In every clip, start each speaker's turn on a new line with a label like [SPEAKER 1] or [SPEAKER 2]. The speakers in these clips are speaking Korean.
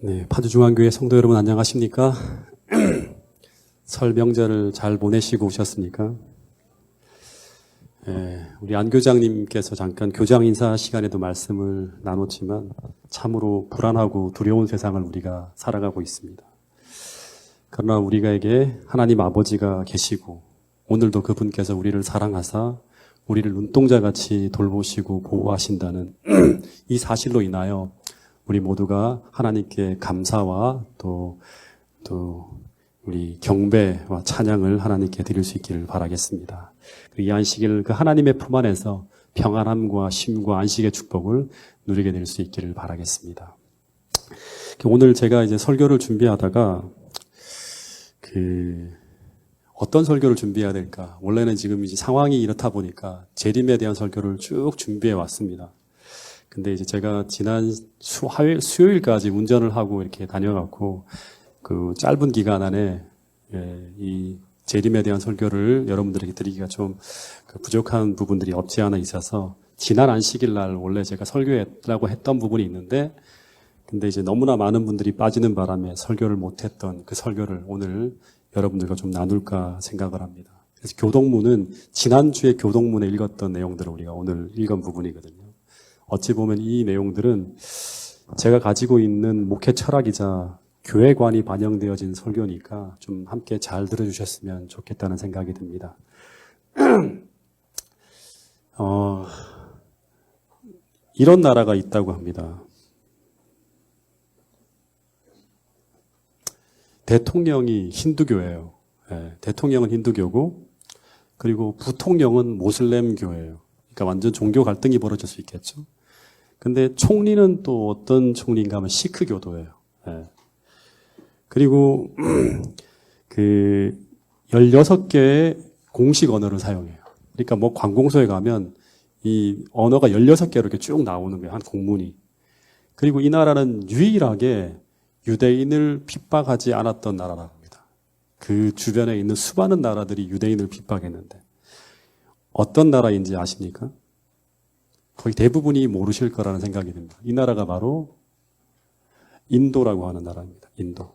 [SPEAKER 1] 네, 파주중앙교회 성도 여러분 안녕하십니까? 설 명절을 잘 보내시고 오셨습니까? 우리 안 교장님께서 잠깐 교장 인사 시간에도 말씀을 나눴지만 참으로 불안하고 두려운 세상을 우리가 살아가고 있습니다. 그러나 우리에게 하나님 아버지가 계시고 오늘도 그분께서 우리를 사랑하사 우리를 눈동자같이 돌보시고 보호하신다는 이 사실로 인하여 우리 모두가 하나님께 감사와 또 우리 경배와 찬양을 하나님께 드릴 수 있기를 바라겠습니다. 이 안식일 그 하나님의 품 안에서 평안함과 쉼과 안식의 축복을 누리게 될 수 있기를 바라겠습니다. 오늘 제가 이제 설교를 준비하다가 어떤 설교를 준비해야 될까? 원래는 지금 이제 상황이 이렇다 보니까 재림에 대한 설교를 쭉 준비해 왔습니다. 근데 이제 제가 지난 수요일까지 운전을 하고 이렇게 다녀갖고 그 짧은 기간 안에 이 재림에 대한 설교를 여러분들에게 드리기가 좀 부족한 부분들이 없지 않아 있어서 지난 안식일 날 원래 제가 설교하려고 했던 부분이 있는데 근데 이제 너무나 많은 분들이 빠지는 바람에 설교를 못했던 그 설교를 오늘 여러분들과 좀 나눌까 생각을 합니다. 그래서 교동문은 지난주에 교동문에 읽었던 내용들을 우리가 오늘 읽은 부분이거든요. 어찌 보면 이 내용들은 제가 가지고 있는 목회 철학이자 교회관이 반영되어진 설교니까 좀 함께 잘 들어주셨으면 좋겠다는 생각이 듭니다. 이런 나라가 있다고 합니다. 대통령이 힌두교예요. 대통령은 힌두교고 그리고 부통령은 모슬렘교예요. 그러니까 완전 종교 갈등이 벌어질 수 있겠죠. 근데 총리는 또 어떤 총리인가 하면 시크교도예요. 그리고 16개의 공식 언어를 사용해요. 그러니까 뭐 관공서에 가면 이 언어가 16개로 이렇게 쭉 나오는 거예요. 한 공문이. 그리고 이 나라는 유일하게 유대인을 핍박하지 않았던 나라라고 합니다. 그 주변에 있는 수많은 나라들이 유대인을 핍박했는데 어떤 나라인지 아십니까? 거의 대부분이 모르실 거라는 생각이 듭니다. 이 나라가 바로 인도라고 하는 나라입니다. 인도.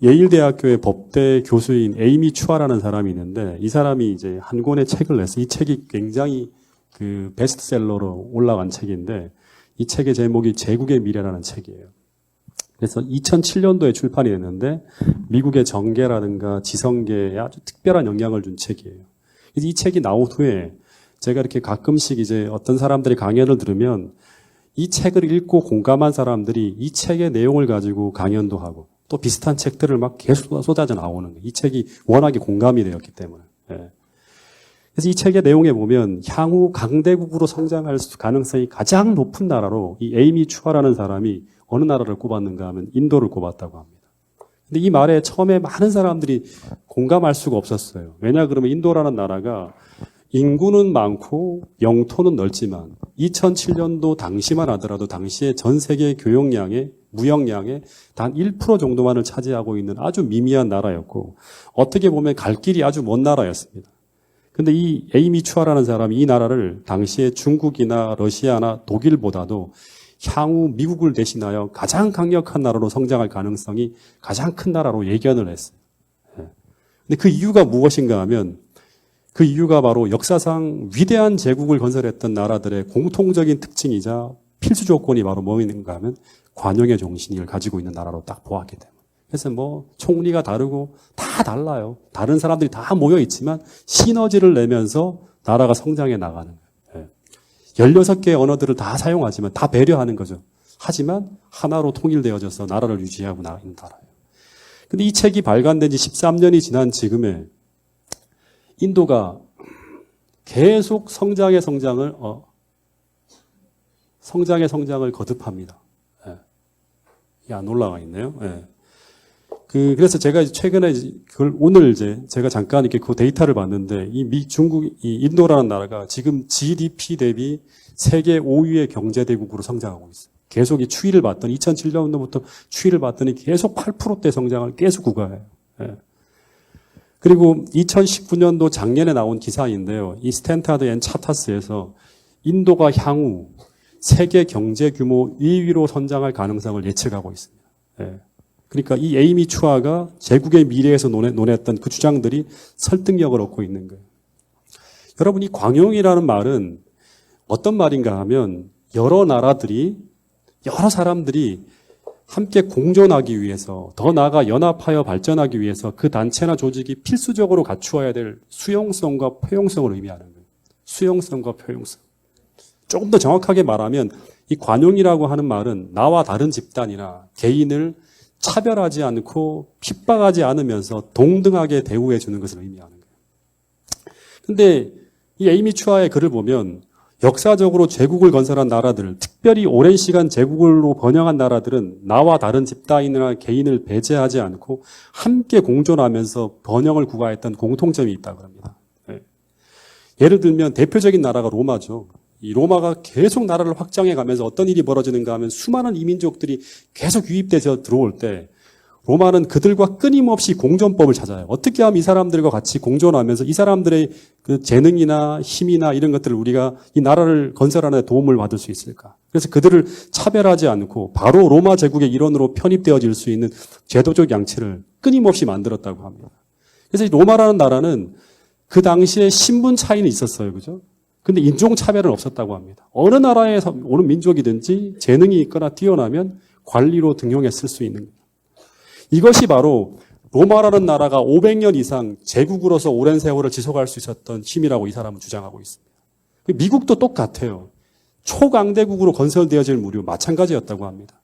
[SPEAKER 1] 예일대학교의 법대 교수인 에이미 추아라는 사람이 있는데 이 사람이 이제 한 권의 책을 냈어요. 이 책이 굉장히 베스트셀러로 올라간 책인데 이 책의 제목이 제국의 미래라는 책이에요. 그래서 2007년도에 출판이 됐는데 미국의 정계라든가 지성계에 아주 특별한 영향을 준 책이에요. 이 책이 나온 후에 제가 이렇게 가끔씩 이제 어떤 사람들의 강연을 들으면 이 책을 읽고 공감한 사람들이 이 책의 내용을 가지고 강연도 하고 또 비슷한 책들을 막 계속 쏟아져 나오는 거예요. 이 책이 워낙에 공감이 되었기 때문에. 그래서 이 책의 내용에 보면 향후 강대국으로 성장할 가능성이 가장 높은 나라로 이 에이미 추아라는 사람이 어느 나라를 꼽았는가 하면 인도를 꼽았다고 합니다. 근데 이 말에 처음에 많은 사람들이 공감할 수가 없었어요. 왜냐 그러면 인도라는 나라가 인구는 많고 영토는 넓지만 2007년도 당시만 하더라도 당시에 전 세계 교역량의 무역량의 단 1% 정도만을 차지하고 있는 아주 미미한 나라였고 어떻게 보면 갈 길이 아주 먼 나라였습니다. 근데 이 에이미 추아라는 사람이 이 나라를 당시에 중국이나 러시아나 독일보다도 향후 미국을 대신하여 가장 강력한 나라로 성장할 가능성이 가장 큰 나라로 예견을 했어요. 근데 그 이유가 무엇인가 하면 그 이유가 바로 역사상 위대한 제국을 건설했던 나라들의 공통적인 특징이자 필수 조건이 바로 뭐인가 하면 관용의 정신을 가지고 있는 나라로 딱 보았기 때문에. 그래서 뭐 총리가 다르고 다 달라요. 다른 사람들이 다 모여 있지만 시너지를 내면서 나라가 성장해 나가는 거예요. 16개의 언어들을 다 사용하지만 다 배려하는 거죠. 하지만 하나로 통일되어져서 나라를 유지하고 있는 나라예요. 근데 이 책이 발간된 지 13년이 지난 지금에 인도가 계속 성장의 성장을 거듭합니다. 이게 안 올라가 있네요. 그래서 제가 최근에 오늘 제가 잠깐 이렇게 그 데이터를 봤는데 이 인도라는 나라가 지금 GDP 대비 세계 5위의 경제대국으로 성장하고 있어요. 계속 이 추이를 봤더니 2007년도부터 추이를 봤더니 계속 8%대 성장을 계속 구가해요. 그리고 2019년도 작년에 나온 기사인데요. 이 스탠다드 앤 차터스에서 인도가 향후 세계 경제 규모 2위로 선장할 가능성을 예측하고 있습니다. 예. 그러니까 이 에이미 추아가 제국의 미래에서 논했던 그 주장들이 설득력을 얻고 있는 거예요. 여러분, 이 광용이라는 말은 어떤 말인가 하면 여러 나라들이, 여러 사람들이 함께 공존하기 위해서, 더 나아가 연합하여 발전하기 위해서 그 단체나 조직이 필수적으로 갖추어야 될 수용성과 포용성을 의미하는 거예요. 수용성과 포용성. 조금 더 정확하게 말하면 이 관용이라고 하는 말은 나와 다른 집단이나 개인을 차별하지 않고 핍박하지 않으면서 동등하게 대우해 주는 것을 의미하는 거예요. 근데 이 에이미 추아의 글을 보면 역사적으로 제국을 건설한 나라들, 특별히 오랜 시간 제국으로 번영한 나라들은 나와 다른 집단이나 개인을 배제하지 않고 함께 공존하면서 번영을 구가했던 공통점이 있다고 합니다. 예를 들면 대표적인 나라가 로마죠. 이 로마가 계속 나라를 확장해 가면서 어떤 일이 벌어지는가 하면 수많은 이민족들이 계속 유입돼서 들어올 때 로마는 그들과 끊임없이 공존법을 찾아요. 어떻게 하면 이 사람들과 같이 공존하면서 이 사람들의 그 재능이나 힘이나 이런 것들을 우리가 이 나라를 건설하는 데 도움을 받을 수 있을까? 그래서 그들을 차별하지 않고 바로 로마 제국의 일원으로 편입되어질 수 있는 제도적 양체를 끊임없이 만들었다고 합니다. 그래서 이 로마라는 나라는 그 당시에 신분 차이는 있었어요. 그죠? 근데 인종차별은 없었다고 합니다. 어느 나라에서 오는 민족이든지 재능이 있거나 뛰어나면 관리로 등용해 쓸 수 있는 거예요. 이것이 바로 로마라는 나라가 500년 이상 제국으로서 오랜 세월을 지속할 수 있었던 힘이라고 이 사람은 주장하고 있습니다. 미국도 똑같아요. 초강대국으로 건설되어질 무렵 마찬가지였다고 합니다.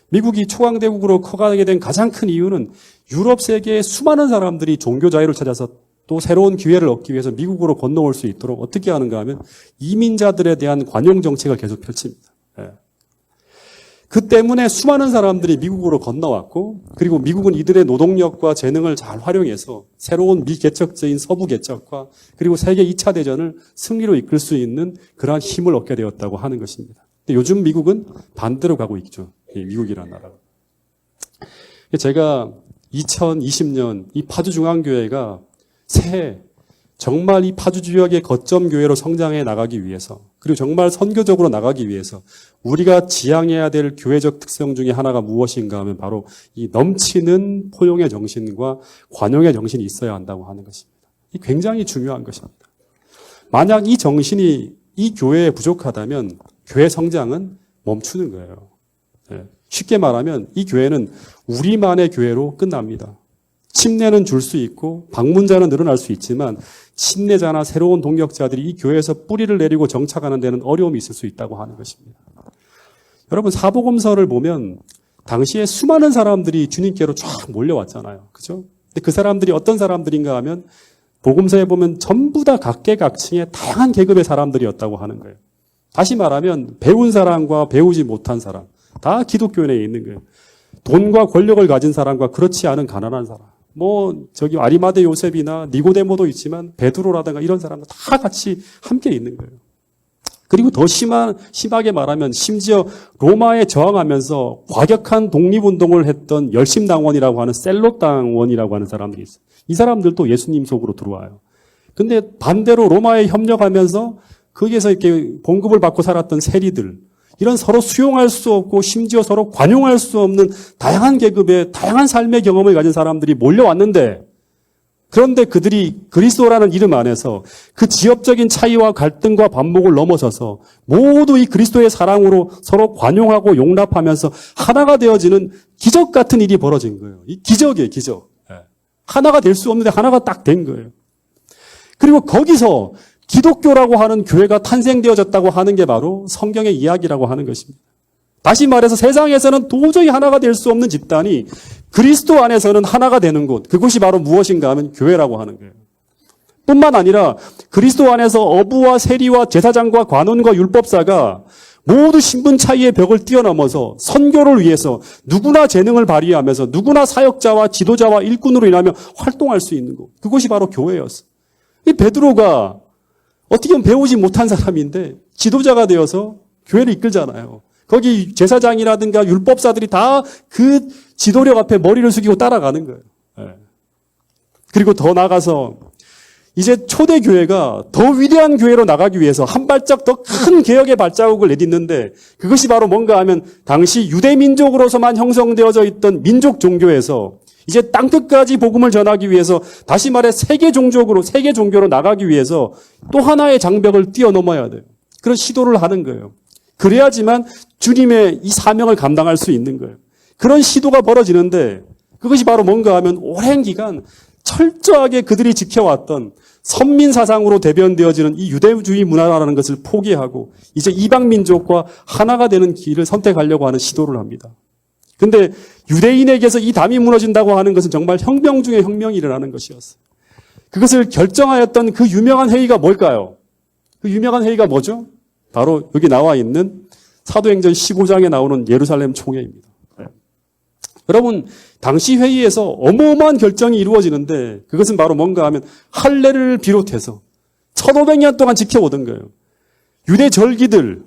[SPEAKER 1] 미국이 초강대국으로 커가게 된 가장 큰 이유는 유럽 세계의 수많은 사람들이 종교 자유를 찾아서 또 새로운 기회를 얻기 위해서 미국으로 건너올 수 있도록 어떻게 하는가 하면 이민자들에 대한 관용 정책을 계속 펼칩니다. 그 때문에 수많은 사람들이 미국으로 건너왔고, 그리고 미국은 이들의 노동력과 재능을 잘 활용해서 새로운 미개척적인 서부 개척과 그리고 세계 2차 대전을 승리로 이끌 수 있는 그러한 힘을 얻게 되었다고 하는 것입니다. 근데 요즘 미국은 반대로 가고 있죠. 이 미국이라는 나라가. 제가 2020년 이 파주중앙교회가 새해 정말 이 파주 지역의 거점 교회로 성장해 나가기 위해서, 그리고 정말 선교적으로 나가기 위해서 우리가 지향해야 될 교회적 특성 중에 하나가 무엇인가 하면 바로 이 넘치는 포용의 정신과 관용의 정신이 있어야 한다고 하는 것입니다. 이 굉장히 중요한 것입니다. 만약 이 정신이 이 교회에 부족하다면 교회 성장은 멈추는 거예요. 쉽게 말하면 이 교회는 우리만의 교회로 끝납니다. 침례는 줄 수 있고 방문자는 늘어날 수 있지만 침례자나 새로운 동역자들이 이 교회에서 뿌리를 내리고 정착하는 데는 어려움이 있을 수 있다고 하는 것입니다. 여러분, 사복음서를 보면 당시에 수많은 사람들이 주님께로 쫙 몰려왔잖아요. 그죠? 근데 그 사람들이 어떤 사람들인가 하면 복음서에 보면 전부 다 각계각층의 다양한 계급의 사람들이었다고 하는 거예요. 다시 말하면 배운 사람과 배우지 못한 사람, 다 기독교 내에 있는 거예요. 돈과 권력을 가진 사람과 그렇지 않은 가난한 사람. 아리마대 요셉이나 니고데모도 있지만 베드로라든가 이런 사람들 다 같이 함께 있는 거예요. 그리고 더 심하게 말하면 심지어 로마에 저항하면서 과격한 독립운동을 했던 열심당원이라고 하는 셀롯당원이라고 하는 사람들이 있어요. 이 사람들도 예수님 속으로 들어와요. 근데 반대로 로마에 협력하면서 거기에서 이렇게 봉급을 받고 살았던 세리들, 이런 서로 수용할 수 없고 심지어 서로 관용할 수 없는 다양한 계급의 다양한 삶의 경험을 가진 사람들이 몰려왔는데, 그런데 그들이 그리스도라는 이름 안에서 그 지역적인 차이와 갈등과 반목을 넘어서서 모두 이 그리스도의 사랑으로 서로 관용하고 용납하면서 하나가 되어지는 기적 같은 일이 벌어진 거예요. 이 기적이에요, 기적. 하나가 될 수 없는데 하나가 딱 된 거예요. 그리고 거기서 기독교라고 하는 교회가 탄생되어졌다고 하는 게 바로 성경의 이야기라고 하는 것입니다. 다시 말해서 세상에서는 도저히 하나가 될 수 없는 집단이 그리스도 안에서는 하나가 되는 곳, 그것이 바로 무엇인가 하면 교회라고 하는 거예요. 뿐만 아니라 그리스도 안에서 어부와 세리와 제사장과 관원과 율법사가 모두 신분 차이의 벽을 뛰어넘어서 선교를 위해서 누구나 재능을 발휘하면서 누구나 사역자와 지도자와 일꾼으로 인하며 활동할 수 있는 곳, 그것이 바로 교회였어요. 이 베드로가 어떻게 보면 배우지 못한 사람인데 지도자가 되어서 교회를 이끌잖아요. 거기 제사장이라든가 율법사들이 다 그 지도력 앞에 머리를 숙이고 따라가는 거예요. 그리고 더 나아가서 이제 초대교회가 더 위대한 교회로 나가기 위해서 한 발짝 더 큰 개혁의 발자국을 내딛는데 그것이 바로 뭔가 하면 당시 유대민족으로서만 형성되어져 있던 민족 종교에서 이제 땅끝까지 복음을 전하기 위해서 다시 말해 세계 종교로 나가기 위해서 또 하나의 장벽을 뛰어넘어야 돼요. 그런 시도를 하는 거예요. 그래야지만 주님의 이 사명을 감당할 수 있는 거예요. 그런 시도가 벌어지는데 그것이 바로 뭔가 하면 오랜 기간 철저하게 그들이 지켜왔던 선민 사상으로 대변되어지는 이 유대주의 문화라는 것을 포기하고 이제 이방 민족과 하나가 되는 길을 선택하려고 하는 시도를 합니다. 근데 유대인에게서 이 담이 무너진다고 하는 것은 정말 혁명 중에 혁명이 일어나는 것이었어요. 그것을 결정하였던 그 유명한 회의가 뭘까요? 그 유명한 회의가 뭐죠? 바로 여기 나와 있는 사도행전 15장에 나오는 예루살렘 총회입니다. 여러분, 당시 회의에서 어마어마한 결정이 이루어지는데 그것은 바로 뭔가 하면 할례를 비롯해서 1500년 동안 지켜오던 거예요. 유대 절기들,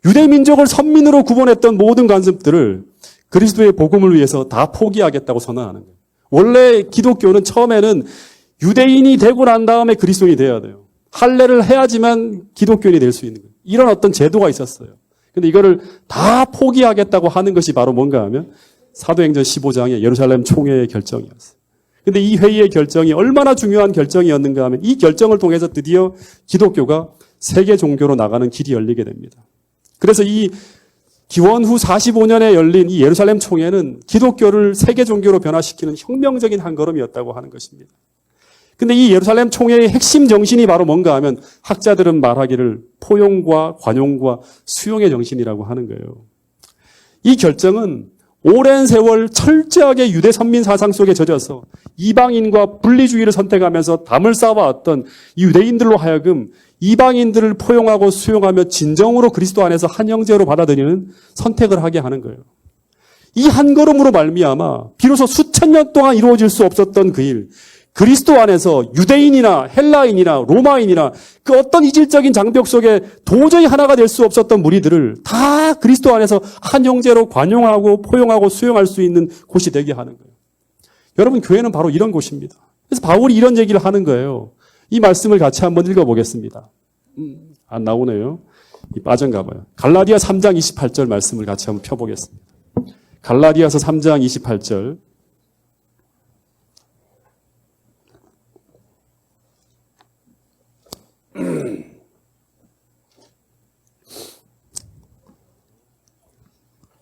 [SPEAKER 1] 유대 민족을 선민으로 구분했던 모든 관습들을 그리스도의 복음을 위해서 다 포기하겠다고 선언하는 거예요. 원래 기독교는 처음에는 유대인이 되고 난 다음에 그리스도인이 되어야 돼요. 할례를 해야지만 기독교인이 될 수 있는 거예요. 이런 어떤 제도가 있었어요. 근데 이거를 다 포기하겠다고 하는 것이 바로 뭔가 하면 사도행전 15장의 예루살렘 총회의 결정이었어요. 근데 이 회의의 결정이 얼마나 중요한 결정이었는가 하면 이 결정을 통해서 드디어 기독교가 세계 종교로 나가는 길이 열리게 됩니다. 그래서 이 기원 후 45년에 열린 이 예루살렘 총회는 기독교를 세계 종교로 변화시키는 혁명적인 한 걸음이었다고 하는 것입니다. 근데 이 예루살렘 총회의 핵심 정신이 바로 뭔가 하면 학자들은 말하기를 포용과 관용과 수용의 정신이라고 하는 거예요. 이 결정은 오랜 세월 철저하게 유대 선민 사상 속에 젖어서 이방인과 분리주의를 선택하면서 담을 쌓아왔던 이 유대인들로 하여금 이방인들을 포용하고 수용하며 진정으로 그리스도 안에서 한 형제로 받아들이는 선택을 하게 하는 거예요. 이 한 걸음으로 말미암아 비로소 수천 년 동안 이루어질 수 없었던 그 일, 그리스도 안에서 유대인이나 헬라인이나 로마인이나 그 어떤 이질적인 장벽 속에 도저히 하나가 될 수 없었던 무리들을 다 그리스도 안에서 한 형제로 관용하고 포용하고 수용할 수 있는 곳이 되게 하는 거예요. 여러분, 교회는 바로 이런 곳입니다. 그래서 바울이 이런 얘기를 하는 거예요. 이 말씀을 같이 한번 읽어보겠습니다. 안 나오네요. 빠졌가 봐요. 갈라디아 3장 28절 말씀을 같이 한번 펴보겠습니다. 갈라디아서 3장 28절.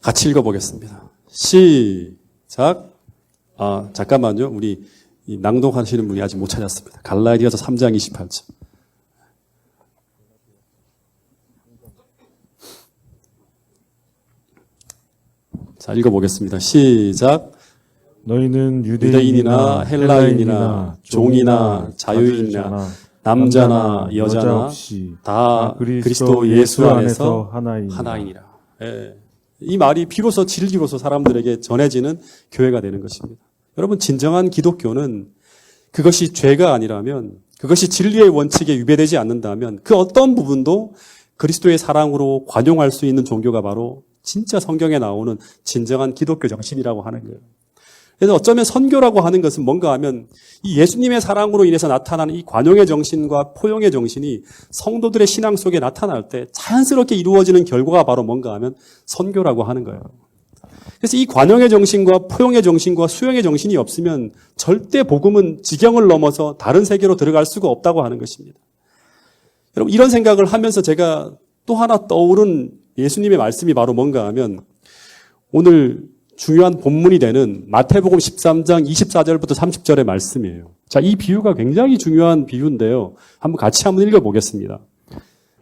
[SPEAKER 1] 같이 읽어보겠습니다. 시작. 잠깐만요. 우리 낭독하시는 분이 아직 못 찾았습니다. 갈라디아서 3장 28절. 자, 읽어보겠습니다. 시작.
[SPEAKER 2] 너희는
[SPEAKER 1] 유대인이나 헬라인이나 종이나 자유인이나 남자나 여자나 다 그리스도 예수 안에서 하나이니라. 예. 이 말이 비로소 진리로서 사람들에게 전해지는 교회가 되는 것입니다. 여러분, 진정한 기독교는 그것이 죄가 아니라면, 그것이 진리의 원칙에 위배되지 않는다면 그 어떤 부분도 그리스도의 사랑으로 관용할 수 있는 종교가 바로 진짜 성경에 나오는 진정한 기독교 정신이라고 하는 거예요. 그래서 어쩌면 선교라고 하는 것은 뭔가 하면 이 예수님의 사랑으로 인해서 나타나는 이 관용의 정신과 포용의 정신이 성도들의 신앙 속에 나타날 때 자연스럽게 이루어지는 결과가 바로 뭔가 하면 선교라고 하는 거예요. 그래서 이 관용의 정신과 포용의 정신과 수용의 정신이 없으면 절대 복음은 지경을 넘어서 다른 세계로 들어갈 수가 없다고 하는 것입니다. 여러분, 이런 생각을 하면서 제가 또 하나 떠오른 예수님의 말씀이 바로 뭔가 하면 오늘 중요한 본문이 되는 마태복음 13장 24절부터 30절의 말씀이에요. 자, 이 비유가 굉장히 중요한 비유인데요. 한번 읽어보겠습니다.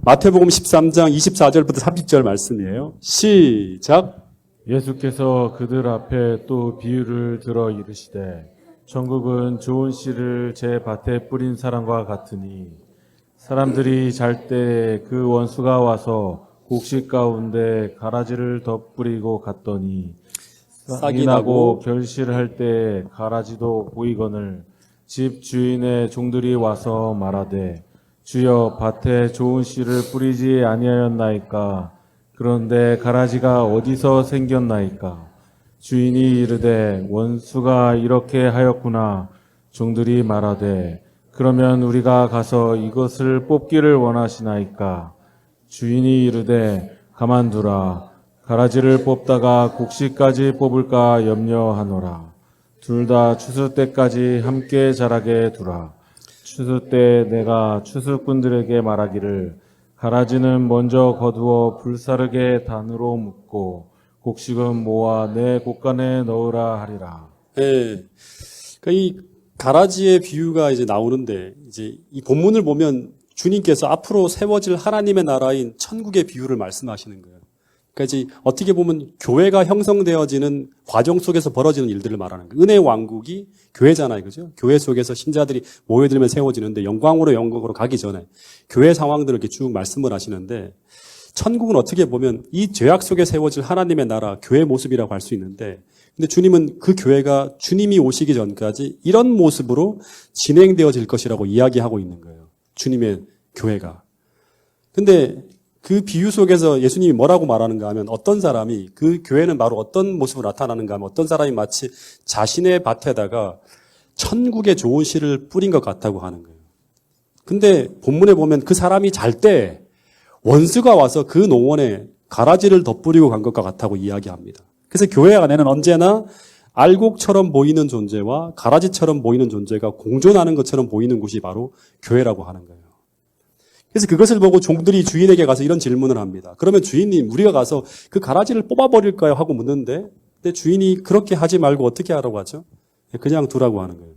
[SPEAKER 1] 마태복음 13장 24절부터 30절 말씀이에요. 시작.
[SPEAKER 2] 예수께서 그들 앞에 또 비유를 들어 이르시되 천국은 좋은 씨를 제 밭에 뿌린 사람과 같으니 사람들이 잘 때 그 원수가 와서 곡식 가운데 가라지를 덧뿌리고 갔더니 싹이 나고 결실할 때 가라지도 보이거늘 집 주인의 종들이 와서 말하되 주여 밭에 좋은 씨를 뿌리지 아니하였나이까 그런데 가라지가 어디서 생겼나이까 주인이 이르되 원수가 이렇게 하였구나 종들이 말하되 그러면 우리가 가서 이것을 뽑기를 원하시나이까? 주인이 이르되 가만두라. 가라지를 뽑다가 곡식까지 뽑을까 염려하노라. 둘 다 추수 때까지 함께 자라게 두라. 추수 때 내가 추수꾼들에게 말하기를 가라지는 먼저 거두어 불사르게 단으로 묶고 곡식은 모아 내 곡간에 넣으라 하리라.
[SPEAKER 1] 예. 그러니까 이 가라지의 비유가 이제 나오는데 이제 이 본문을 보면 주님께서 앞으로 세워질 하나님의 나라인 천국의 비유를 말씀하시는 거예요. 그러니까 이제 어떻게 보면 교회가 형성되어지는 과정 속에서 벌어지는 일들을 말하는 거예요. 은혜의 왕국이 교회잖아요. 그죠? 교회 속에서 신자들이 모여들면 세워지는데 영광으로 가기 전에 교회 상황들을 이렇게 쭉 말씀을 하시는데 천국은 어떻게 보면 이 죄악 속에 세워질 하나님의 나라, 교회 모습이라고 할 수 있는데 근데 주님은 그 교회가 주님이 오시기 전까지 이런 모습으로 진행되어질 것이라고 이야기하고 있는 거예요. 주님의 교회가. 근데 그 비유 속에서 예수님이 뭐라고 말하는가 하면 어떤 사람이 그 교회는 바로 어떤 모습으로 나타나는가 하면 어떤 사람이 마치 자신의 밭에다가 천국의 좋은 씨를 뿌린 것 같다고 하는 거예요. 근데 본문에 보면 그 사람이 잘 때 원수가 와서 그 농원에 가라지를 덧뿌리고 간 것과 같다고 이야기합니다. 그래서 교회 안에는 언제나 알곡처럼 보이는 존재와 가라지처럼 보이는 존재가 공존하는 것처럼 보이는 곳이 바로 교회라고 하는 거예요. 그래서 그것을 보고 종들이 주인에게 가서 이런 질문을 합니다. 그러면 주인님, 우리가 가서 그 가라지를 뽑아버릴까요? 하고 묻는데, 근데 주인이 그렇게 하지 말고 어떻게 하라고 하죠? 그냥 두라고 하는 거예요.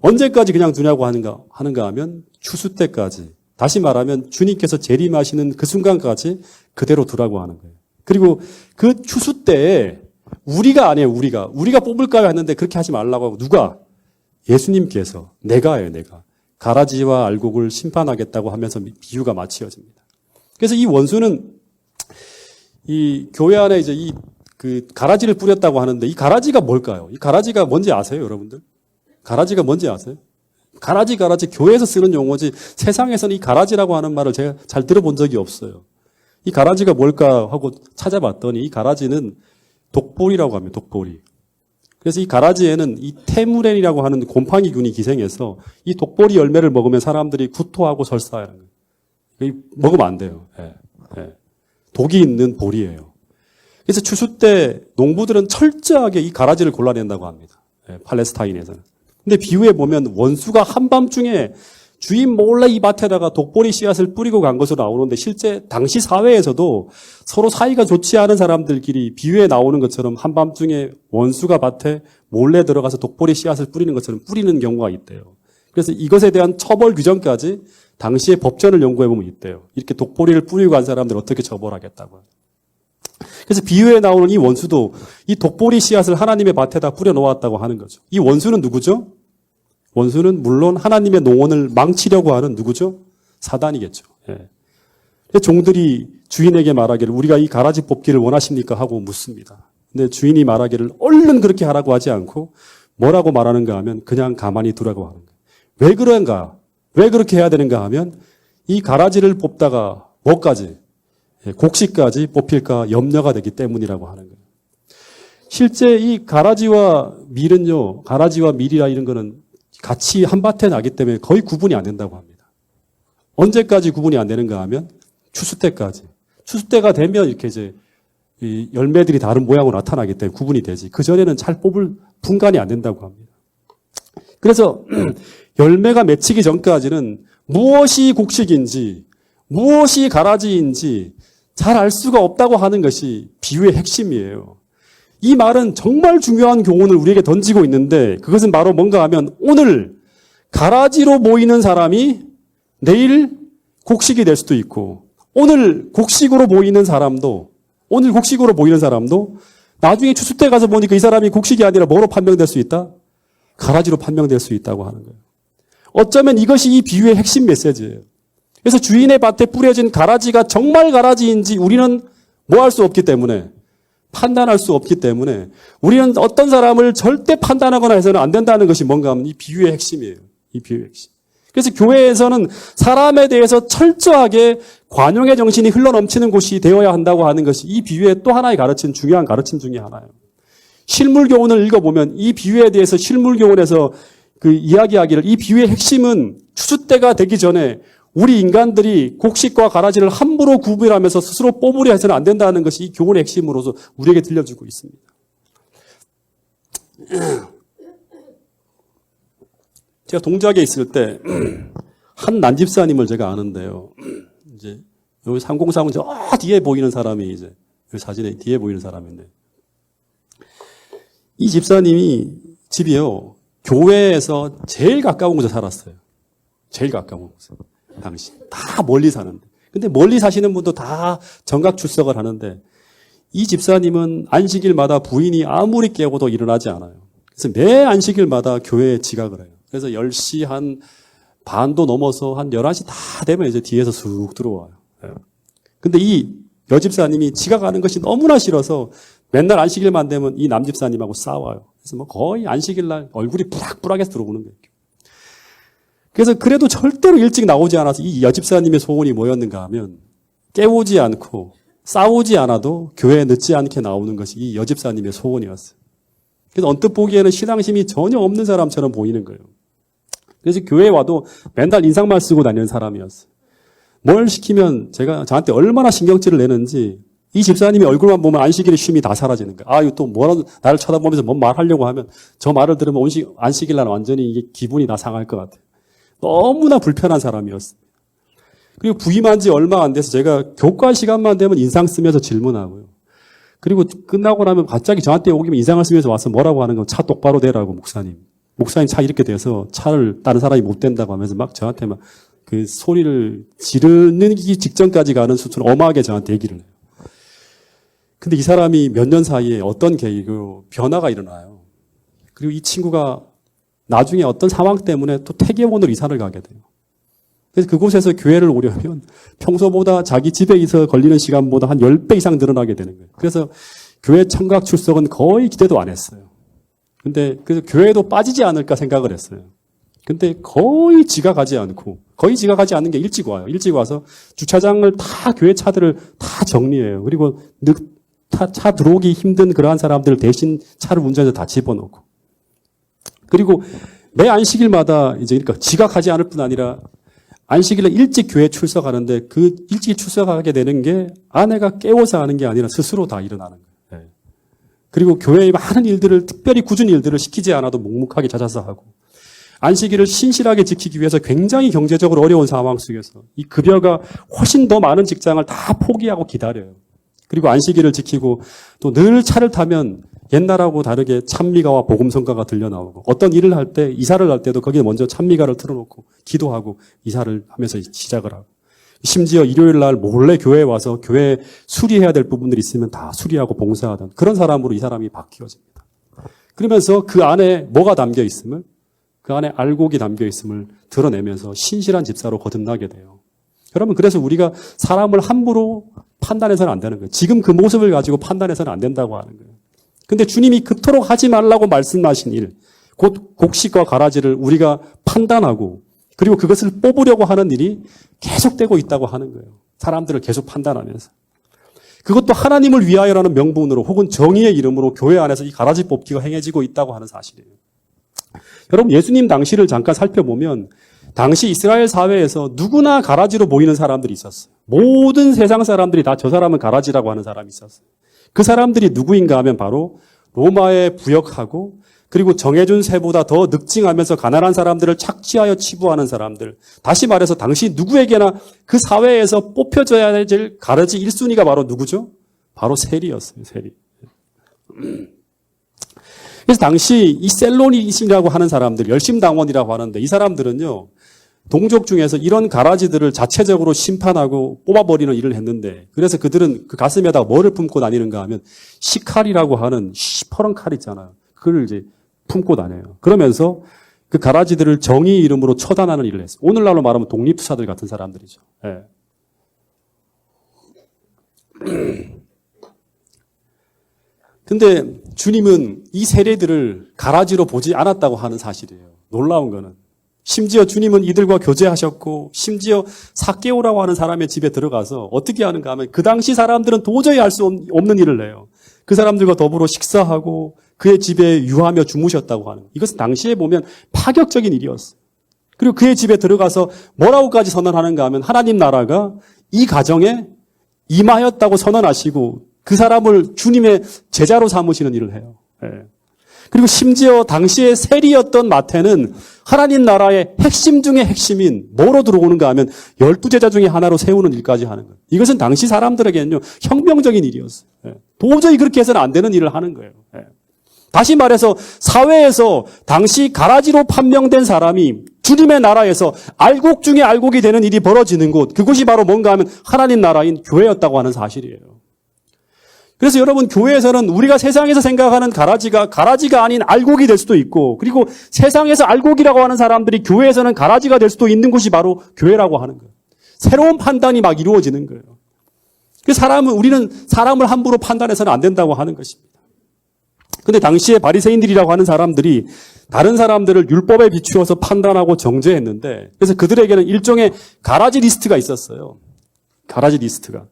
[SPEAKER 1] 언제까지 그냥 두냐고 하는가 하면 추수 때까지. 다시 말하면 주님께서 재림하시는 그 순간까지 그대로 두라고 하는 거예요. 그리고 그 추수 때에 우리가 아니에요, 우리가 뽑을까요? 했는데 그렇게 하지 말라고 하고 누가? 예수님께서, 내가예요, 내가. 가라지와 알곡을 심판하겠다고 하면서 비유가 마치어집니다. 그래서 이 원수는 이 교회 안에 이제 그 가라지를 뿌렸다고 하는데 이 가라지가 뭘까요? 이 가라지가 뭔지 아세요, 여러분들? 가라지가 뭔지 아세요? 가라지 교회에서 쓰는 용어지 세상에서는 이 가라지라고 하는 말을 제가 잘 들어본 적이 없어요. 이 가라지가 뭘까 하고 찾아봤더니 이 가라지는 독보리라고 합니다. 독보리. 그래서 이 가라지에는 이 테무렌이라고 하는 곰팡이균이 기생해서 이 독보리 열매를 먹으면 사람들이 구토하고 설사하는 거예요. 먹으면 안 돼요. 예, 예. 독이 있는 보리예요. 그래서 추수 때 농부들은 철저하게 이 가라지를 골라낸다고 합니다. 예, 팔레스타인에서는. 근데 비유에 보면 원수가 한밤중에 주인 몰래 이 밭에다가 독보리 씨앗을 뿌리고 간 것으로 나오는데 실제 당시 사회에서도 서로 사이가 좋지 않은 사람들끼리 비유에 나오는 것처럼 한밤중에 원수가 밭에 몰래 들어가서 독보리 씨앗을 뿌리는 것처럼 뿌리는 경우가 있대요. 그래서 이것에 대한 처벌 규정까지 당시의 법전을 연구해보면 있대요. 이렇게 독보리를 뿌리고 간 사람들 어떻게 처벌하겠다고. 그래서 비유에 나오는 이 원수도 이 독보리 씨앗을 하나님의 밭에다 뿌려 놓았다고 하는 거죠. 이 원수는 누구죠? 원수는 물론 하나님의 농원을 망치려고 하는 누구죠? 사단이겠죠. 예. 종들이 주인에게 말하기를 우리가 이 가라지 뽑기를 원하십니까? 하고 묻습니다. 근데 주인이 말하기를 얼른 그렇게 하라고 하지 않고 뭐라고 말하는가 하면 그냥 가만히 두라고 하는 거예요. 왜 그런가? 왜 그렇게 해야 되는가 하면 이 가라지를 뽑다가 뭐까지? 곡식까지 뽑힐까 염려가 되기 때문이라고 하는 거예요. 실제 이 가라지와 밀은요, 가라지와 밀이라 이런 거는 같이 한밭에 나기 때문에 거의 구분이 안 된다고 합니다. 언제까지 구분이 안 되는가 하면 추수 때까지. 추수 때가 되면 이렇게 이제 이 열매들이 다른 모양으로 나타나기 때문에 구분이 되지. 그 전에는 잘 뽑을 분간이 안 된다고 합니다. 그래서 열매가 맺히기 전까지는 무엇이 곡식인지, 무엇이 가라지인지 잘 알 수가 없다고 하는 것이 비유의 핵심이에요. 이 말은 정말 중요한 교훈을 우리에게 던지고 있는데 그것은 바로 뭔가 하면 오늘 가라지로 보이는 사람이 내일 곡식이 될 수도 있고 오늘 곡식으로 보이는 사람도 나중에 추수 때 가서 보니까 이 사람이 곡식이 아니라 뭐로 판명될 수 있다? 가라지로 판명될 수 있다고 하는 거예요. 어쩌면 이것이 이 비유의 핵심 메시지예요. 그래서 주인의 밭에 뿌려진 가라지가 정말 가라지인지 우리는 뭐 할 수 없기 때문에 판단할 수 없기 때문에 우리는 어떤 사람을 절대 판단하거나 해서는 안 된다는 것이 뭔가 하면 이 비유의 핵심이에요. 이 비유의 핵심. 그래서 교회에서는 사람에 대해서 철저하게 관용의 정신이 흘러넘치는 곳이 되어야 한다고 하는 것이 이 비유의 또 하나의 가르침, 중요한 가르침 중에 하나예요. 실물교훈을 읽어보면 이 비유에 대해서 실물교훈에서 그 이야기하기를 이 비유의 핵심은 추수 때가 되기 전에 우리 인간들이 곡식과 가라지를 함부로 구별하면서 스스로 뽑으려 해서는 안 된다는 것이 이 교훈의 핵심으로서 우리에게 들려주고 있습니다. 제가 동작에 있을 때 한 난집사님을 제가 아는데요. 이제 여기 303은 저 뒤에 보이는 사람이 이제 여기 사진에 뒤에 보이는 사람인데 이 집사님이 집이요 교회에서 제일 가까운 곳에 살았어요. 제일 가까운 곳에 당시 다 멀리 사는데 근데 멀리 사시는 분도 다 정각 출석을 하는데 이 집사님은 안식일마다 부인이 아무리 깨고도 일어나지 않아요. 그래서 매 안식일마다 교회에 지각을 해요. 그래서 10시 한 반도 넘어서 한 11시 다 되면 이제 뒤에서 쑥 들어와요. 근데 이 여집사님이 지각하는 것이 너무나 싫어서 맨날 안식일만 되면 이 남집사님하고 싸워요. 그래서 뭐 거의 안식일날 얼굴이 뿌락뿌락해서 들어오는 거예요. 그래서 그래도 절대로 일찍 나오지 않아서 이 여집사님의 소원이 뭐였는가 하면 깨우지 않고 싸우지 않아도 교회에 늦지 않게 나오는 것이 이 여집사님의 소원이었어요. 그래서 언뜻 보기에는 신앙심이 전혀 없는 사람처럼 보이는 거예요. 그래서 교회에 와도 맨날 인상만 쓰고 다니는 사람이었어요. 뭘 시키면 저한테 얼마나 신경질을 내는지 이 집사님이 얼굴만 보면 안식일의 쉼이 다 사라지는 거예요. 아, 이거 또 뭐라도 나를 쳐다보면서 뭔 말하려고 하면 저 말을 들으면 안식일 날 완전히 이게 기분이 다 상할 것 같아요. 너무나 불편한 사람이었어요. 그리고 부임한 지 얼마 안 돼서 제가 교과 시간만 되면 인상 쓰면서 질문하고요. 그리고 끝나고 나면 갑자기 저한테 오기면 인상을 쓰면서 와서 뭐라고 하는 거 차 똑바로 대라고 목사님 차 이렇게 돼서 차를 다른 사람이 못 된다고 하면서 막 저한테 막 그 소리를 지르는 직전까지 가는 수준으로 엄하게 저한테 얘기를 해요. 근데 이 사람이 몇 년 사이에 어떤 계기로 변화가 일어나요. 그리고 이 친구가 나중에 어떤 상황 때문에 또 태계원으로 이사를 가게 돼요. 그래서 그곳에서 교회를 오려면 평소보다 자기 집에 있어 걸리는 시간보다 한 10배 이상 늘어나게 되는 거예요. 그래서 교회 청각 출석은 거의 기대도 안 했어요. 근데 그래서 교회도 빠지지 않을까 생각을 했어요. 근데 거의 지각하지 않는 게 일찍 와요. 일찍 와서 주차장을 다 교회 차들을 다 정리해요. 그리고 차 들어오기 힘든 그러한 사람들 대신 차를 운전해서 다 집어넣고. 그리고 매 안식일마다 이제 그러니까 지각하지 않을 뿐 아니라 안식일에 일찍 교회 출석하는데 그 일찍 출석하게 되는 게 아내가 깨워서 하는 게 아니라 스스로 다 일어나는 거예요. 그리고 교회의 많은 일들을 특별히 굳은 일들을 시키지 않아도 묵묵하게 찾아서 하고 안식일을 신실하게 지키기 위해서 굉장히 경제적으로 어려운 상황 속에서 이 급여가 훨씬 더 많은 직장을 다 포기하고 기다려요. 그리고 안식일을 지키고 또 늘 차를 타면 옛날하고 다르게 찬미가와 복음성가가 들려 나오고 어떤 일을 할 때 이사를 할 때도 거기에 먼저 찬미가를 틀어놓고 기도하고 이사를 하면서 시작을 하고 심지어 일요일 날 몰래 교회에 와서 교회에 수리해야 될 부분들이 있으면 다 수리하고 봉사하던 그런 사람으로 이 사람이 바뀌어집니다. 그러면서 그 안에 뭐가 담겨 있음을 그 안에 알곡이 담겨 있음을 드러내면서 신실한 집사로 거듭나게 돼요. 여러분 그래서 우리가 사람을 함부로 판단해서는 안 되는 거예요. 지금 그 모습을 가지고 판단해서는 안 된다고 하는 거예요. 근데 주님이 그토록 하지 말라고 말씀하신 일, 곧 곡식과 가라지를 우리가 판단하고 그리고 그것을 뽑으려고 하는 일이 계속되고 있다고 하는 거예요. 사람들을 계속 판단하면서. 그것도 하나님을 위하여라는 명분으로 혹은 정의의 이름으로 교회 안에서 이 가라지 뽑기가 행해지고 있다고 하는 사실이에요. 여러분 예수님 당시를 잠깐 살펴보면 당시 이스라엘 사회에서 누구나 가라지로 보이는 사람들이 있었어요. 모든 세상 사람들이 다 저 사람은 가라지라고 하는 사람이 있었어요. 그 사람들이 누구인가 하면 바로 로마에 부역하고 그리고 정해준 세보다 더 늑증하면서 가난한 사람들을 착취하여 치부하는 사람들. 다시 말해서 당시 누구에게나 그 사회에서 뽑혀져야 될 가라지 1순위가 바로 누구죠? 바로 세리였어요. 세리. 그래서 당시 이 셀로니이라고 하는 사람들, 열심당원이라고 하는데 이 사람들은요. 동족 중에서 이런 가라지들을 자체적으로 심판하고 뽑아버리는 일을 했는데 그래서 그들은 그 가슴에다 뭐를 품고 다니는가 하면 시칼이라고 하는 시퍼런 칼 있잖아요. 그걸 이제 품고 다녀요. 그러면서 그 가라지들을 정의 이름으로 처단하는 일을 했어요. 오늘날로 말하면 독립투사들 같은 사람들이죠. 예. 근데 주님은 이 세례들을 가라지로 보지 않았다고 하는 사실이에요. 놀라운 거는. 심지어 주님은 이들과 교제하셨고 심지어 삭개오라고 하는 사람의 집에 들어가서 어떻게 하는가 하면 그 당시 사람들은 도저히 할 수 없는 일을 해요. 그 사람들과 더불어 식사하고 그의 집에 유하며 주무셨다고 하는 거예요. 이것은 당시에 보면 파격적인 일이었어요. 그리고 그의 집에 들어가서 뭐라고까지 선언하는가 하면 하나님 나라가 이 가정에 임하였다고 선언하시고 그 사람을 주님의 제자로 삼으시는 일을 해요. 예. 그리고 심지어 당시에 세리였던 마태는 하나님 나라의 핵심 중의 핵심인 뭐로 들어오는가 하면 12제자 중에 하나로 세우는 일까지 하는 거예요. 이것은 당시 사람들에게는요 혁명적인 일이었어요. 예. 도저히 그렇게 해서는 안 되는 일을 하는 거예요. 예. 다시 말해서 사회에서 당시 가라지로 판명된 사람이 주님의 나라에서 알곡 중에 알곡이 되는 일이 벌어지는 곳, 그곳이 바로 뭔가 하면 하나님 나라인 교회였다고 하는 사실이에요. 그래서 여러분, 교회에서는 우리가 세상에서 생각하는 가라지가 아닌 알곡이 될 수도 있고, 그리고 세상에서 알곡이라고 하는 사람들이 교회에서는 가라지가 될 수도 있는 곳이 바로 교회라고 하는 거예요. 새로운 판단이 막 이루어지는 거예요. 우리는 사람을 함부로 판단해서는 안 된다고 하는 것입니다. 근데 당시에 바리새인들이라고 하는 사람들이 다른 사람들을 율법에 비추어서 판단하고 정죄했는데, 그래서 그들에게는 일종의 가라지 리스트가 있었어요. 가라지 리스트가.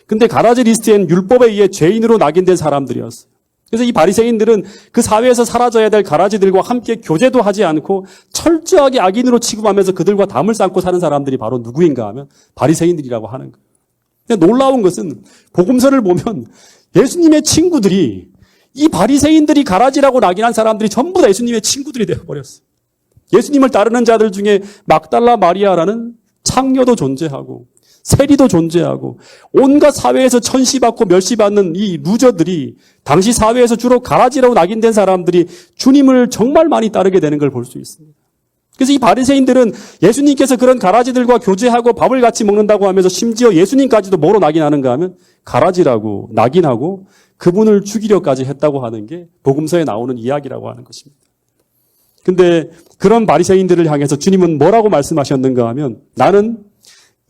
[SPEAKER 1] 근데 가라지 리스트에는 율법에 의해 죄인으로 낙인된 사람들이었어요. 그래서 이 바리새인들은 그 사회에서 사라져야 될 가라지들과 함께 교제도 하지 않고 철저하게 악인으로 취급하면서 그들과 담을 쌓고 사는 사람들이 바로 누구인가 하면 바리새인들이라고 하는 거예요. 근데 놀라운 것은 복음서를 보면 예수님의 친구들이, 이 바리새인들이 가라지라고 낙인한 사람들이 전부 다 예수님의 친구들이 되어버렸어요. 예수님을 따르는 자들 중에 막달라 마리아라는 창녀도 존재하고 세리도 존재하고 온갖 사회에서 천시받고 멸시받는 이 루저들이 당시 사회에서 주로 가라지라고 낙인된 사람들이 주님을 정말 많이 따르게 되는 걸 볼 수 있습니다. 그래서 이 바리새인들은 예수님께서 그런 가라지들과 교제하고 밥을 같이 먹는다고 하면서 심지어 예수님까지도 뭐로 낙인하는가 하면 가라지라고 낙인하고 그분을 죽이려까지 했다고 하는 게 복음서에 나오는 이야기라고 하는 것입니다. 근데 그런 바리새인들을 향해서 주님은 뭐라고 말씀하셨는가 하면 나는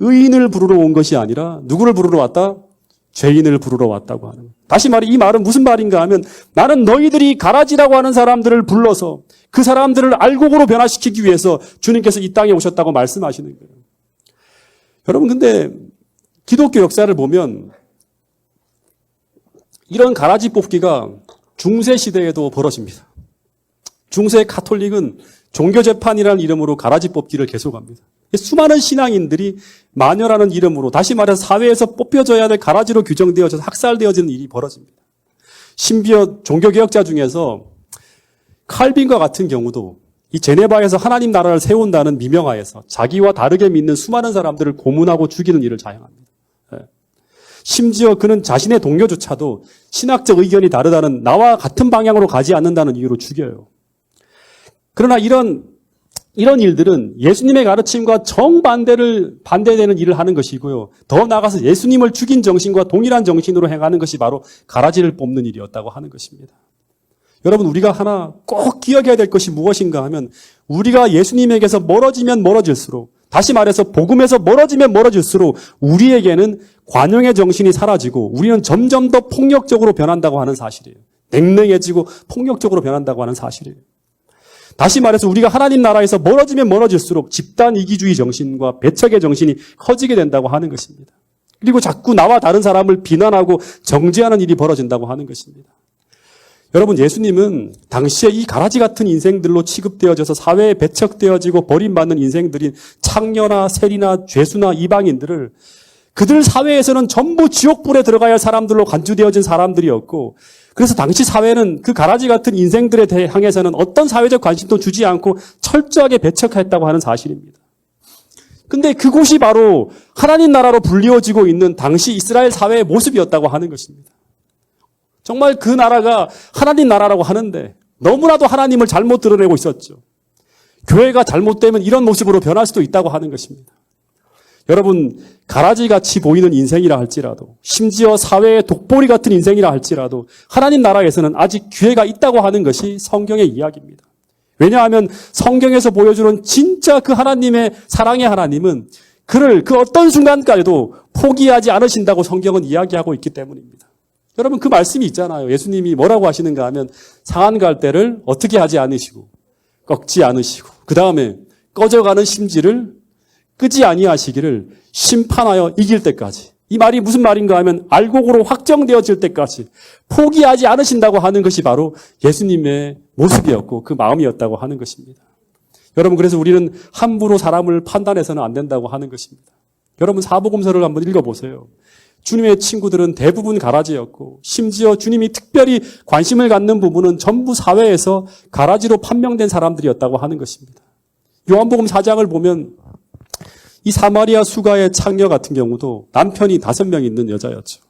[SPEAKER 1] 의인을 부르러 온 것이 아니라 누구를 부르러 왔다? 죄인을 부르러 왔다고 하는 거예요. 다시 말해 이 말은 무슨 말인가 하면 나는 너희들이 가라지라고 하는 사람들을 불러서 그 사람들을 알곡으로 변화시키기 위해서 주님께서 이 땅에 오셨다고 말씀하시는 거예요. 여러분 근데 기독교 역사를 보면 이런 가라지 뽑기가 중세 시대에도 벌어집니다. 중세 카톨릭은 종교재판이라는 이름으로 가라지 뽑기를 계속합니다. 수많은 신앙인들이 마녀라는 이름으로 다시 말해서 사회에서 뽑혀져야 될 가라지로 규정되어져서 학살되어지는 일이 벌어집니다. 심지어 종교개혁자 중에서 칼빈과 같은 경우도 이 제네바에서 하나님 나라를 세운다는 미명하에서 자기와 다르게 믿는 수많은 사람들을 고문하고 죽이는 일을 자행합니다. 심지어 그는 자신의 동료조차도 신학적 의견이 다르다는 나와 같은 방향으로 가지 않는다는 이유로 죽여요. 그러나 이런 일들은 예수님의 가르침과 반대되는 일을 하는 것이고요. 더 나아가서 예수님을 죽인 정신과 동일한 정신으로 행하는 것이 바로 가라지를 뽑는 일이었다고 하는 것입니다. 여러분 우리가 하나 꼭 기억해야 될 것이 무엇인가 하면 우리가 예수님에게서 멀어지면 멀어질수록 다시 말해서 복음에서 멀어지면 멀어질수록 우리에게는 관용의 정신이 사라지고 우리는 점점 더 폭력적으로 변한다고 하는 사실이에요. 냉랭해지고 폭력적으로 변한다고 하는 사실이에요. 다시 말해서 우리가 하나님 나라에서 멀어지면 멀어질수록 집단 이기주의 정신과 배척의 정신이 커지게 된다고 하는 것입니다. 그리고 자꾸 나와 다른 사람을 비난하고 정죄하는 일이 벌어진다고 하는 것입니다. 여러분 예수님은 당시에 이 가라지 같은 인생들로 취급되어져서 사회에 배척되어지고 버림받는 인생들인 창녀나 세리나 죄수나 이방인들을 그들 사회에서는 전부 지옥불에 들어가야 할 사람들로 간주되어진 사람들이었고 그래서 당시 사회는 그 가라지 같은 인생들에 향해서는 어떤 사회적 관심도 주지 않고 철저하게 배척했다고 하는 사실입니다. 근데 그곳이 바로 하나님 나라로 불리워지고 있는 당시 이스라엘 사회의 모습이었다고 하는 것입니다. 정말 그 나라가 하나님 나라라고 하는데 너무나도 하나님을 잘못 드러내고 있었죠. 교회가 잘못되면 이런 모습으로 변할 수도 있다고 하는 것입니다. 여러분 가라지같이 보이는 인생이라 할지라도 심지어 사회의 독보리 같은 인생이라 할지라도 하나님 나라에서는 아직 기회가 있다고 하는 것이 성경의 이야기입니다. 왜냐하면 성경에서 보여주는 진짜 그 하나님의 사랑의 하나님은 그를 그 어떤 순간까지도 포기하지 않으신다고 성경은 이야기하고 있기 때문입니다. 여러분 그 말씀이 있잖아요. 예수님이 뭐라고 하시는가 하면 상한 갈대를 어떻게 하지 않으시고 꺾지 않으시고 그 다음에 꺼져가는 심지를 끄지 아니하시기를 심판하여 이길 때까지 이 말이 무슨 말인가 하면 알곡으로 확정되어질 때까지 포기하지 않으신다고 하는 것이 바로 예수님의 모습이었고 그 마음이었다고 하는 것입니다. 여러분, 그래서 우리는 함부로 사람을 판단해서는 안 된다고 하는 것입니다. 여러분, 사복음서를 한번 읽어보세요. 주님의 친구들은 대부분 가라지였고 심지어 주님이 특별히 관심을 갖는 부분은 전부 사회에서 가라지로 판명된 사람들이었다고 하는 것입니다. 요한복음 4장을 보면 이 사마리아 수가의 창녀 같은 경우도 남편이 5명 있는 여자였죠.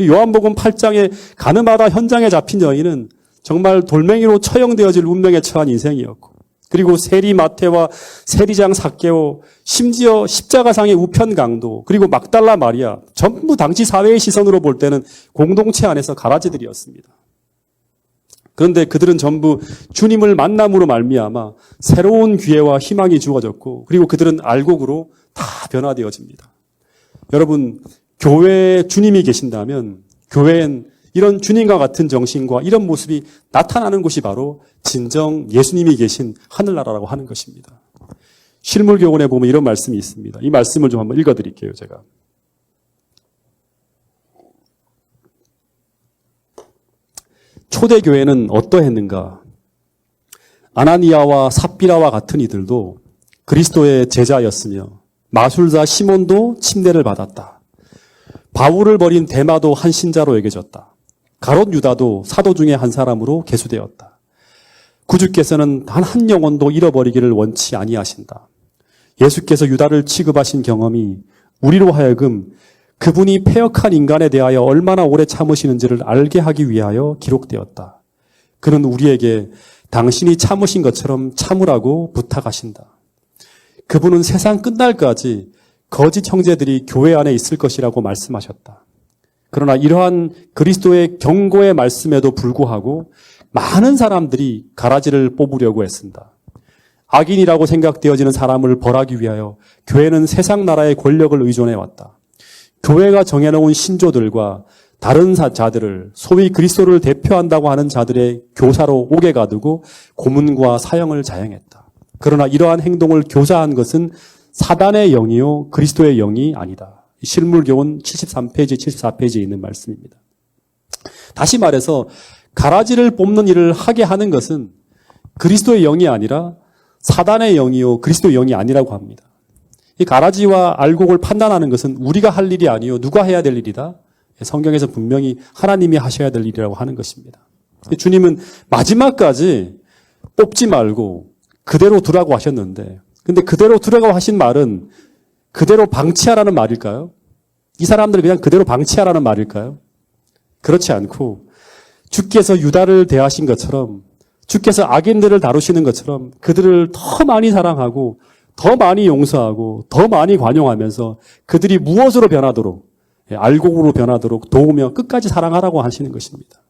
[SPEAKER 1] 요한복음 8장에 가늠하다 현장에 잡힌 여인은 정말 돌멩이로 처형되어질 운명에 처한 인생이었고, 그리고 세리 마태와 세리장 삭개오, 심지어 십자가상의 우편 강도, 그리고 막달라 마리아, 전부 당시 사회의 시선으로 볼 때는 공동체 안에서 가라지들이었습니다. 그런데 그들은 전부 주님을 만남으로 말미암아 새로운 기회와 희망이 주어졌고, 그리고 그들은 알곡으로 다 변화되어집니다. 여러분, 교회에 주님이 계신다면 교회엔 이런 주님과 같은 정신과 이런 모습이 나타나는 곳이 바로 진정 예수님이 계신 하늘나라라고 하는 것입니다. 실물교훈에 보면 이런 말씀이 있습니다. 이 말씀을 좀 한번 읽어드릴게요, 제가. 초대교회는 어떠했는가? 아나니아와 삽비라와 같은 이들도 그리스도의 제자였으며 마술사 시몬도 침례를 받았다. 바울을 버린 데마도 한 신자로 여겨졌다. 가롯 유다도 사도 중에 한 사람으로 계수되었다. 구주께서는 단 한 영혼도 잃어버리기를 원치 아니하신다. 예수께서 유다를 취급하신 경험이 우리로 하여금 그분이 패역한 인간에 대하여 얼마나 오래 참으시는지를 알게 하기 위하여 기록되었다. 그는 우리에게 당신이 참으신 것처럼 참으라고 부탁하신다. 그분은 세상 끝날까지 거짓 형제들이 교회 안에 있을 것이라고 말씀하셨다. 그러나 이러한 그리스도의 경고의 말씀에도 불구하고 많은 사람들이 가라지를 뽑으려고 애쓴다. 악인이라고 생각되어지는 사람을 벌하기 위하여 교회는 세상 나라의 권력을 의존해 왔다. 교회가 정해놓은 신조들과 다른 자들을 소위 그리스도를 대표한다고 하는 자들의 교사로 옥에 가두고 고문과 사형을 자행했다. 그러나 이러한 행동을 교사한 것은 사단의 영이요 그리스도의 영이 아니다. 실물교훈 73페이지, 74페이지에 있는 말씀입니다. 다시 말해서 가라지를 뽑는 일을 하게 하는 것은 그리스도의 영이 아니라 사단의 영이요 그리스도의 영이 아니라고 합니다. 이 가라지와 알곡을 판단하는 것은 우리가 할 일이 아니요 누가 해야 될 일이다. 성경에서 분명히 하나님이 하셔야 될 일이라고 하는 것입니다. 주님은 마지막까지 뽑지 말고 그대로 두라고 하셨는데, 근데 그대로 두라고 하신 말은 그대로 방치하라는 말일까요? 이 사람들을 그냥 그대로 방치하라는 말일까요? 그렇지 않고 주께서 유다를 대하신 것처럼, 주께서 악인들을 다루시는 것처럼 그들을 더 많이 사랑하고 더 많이 용서하고 더 많이 관용하면서 그들이 무엇으로 변하도록, 알곡으로 변하도록 도우며 끝까지 사랑하라고 하시는 것입니다.